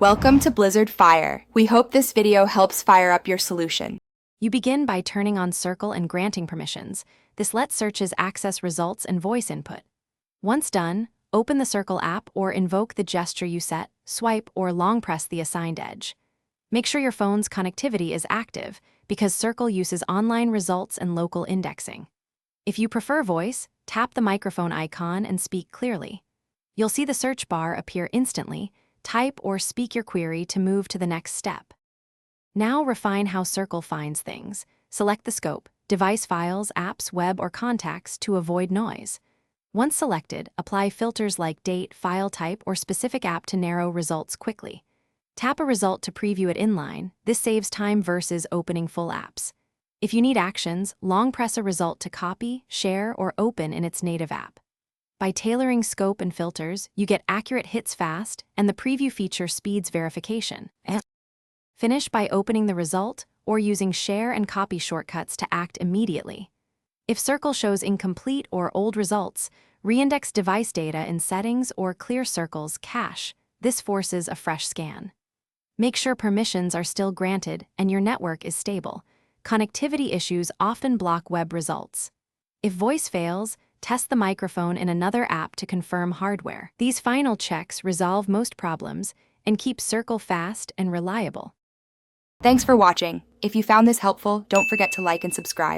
Welcome to Blizzard Fire. We hope this video helps fire up your solution. You begin by turning on Circle and granting permissions. This lets searches access results and voice input. Once done, open the Circle app or invoke the gesture you set, swipe or long press the assigned edge. Make sure your phone's connectivity is active because Circle uses online results and local indexing. If you prefer voice, tap the microphone icon and speak clearly. You'll see the search bar appear instantly. Type or speak your query to move to the next step. Now refine how Circle finds things. Select the scope, device files, apps, web, or contacts to avoid noise. Once selected, apply filters like date, file type, or specific app to narrow results quickly. Tap a result to preview it inline. This saves time versus opening full apps. If you need actions, long press a result to copy, share, or open in its native app. By tailoring scope and filters, you get accurate hits fast, and the preview feature speeds verification. Finish by opening the result or using share and copy shortcuts to act immediately. If Circle shows incomplete or old results, reindex device data in settings or clear Circle's cache. This forces a fresh scan. Make sure permissions are still granted and your network is stable. Connectivity issues often block web results. If voice fails, test the microphone in another app to confirm hardware. These final checks resolve most problems and keep Circle fast and reliable. Thanks for watching. If you found this helpful, don't forget to like and subscribe.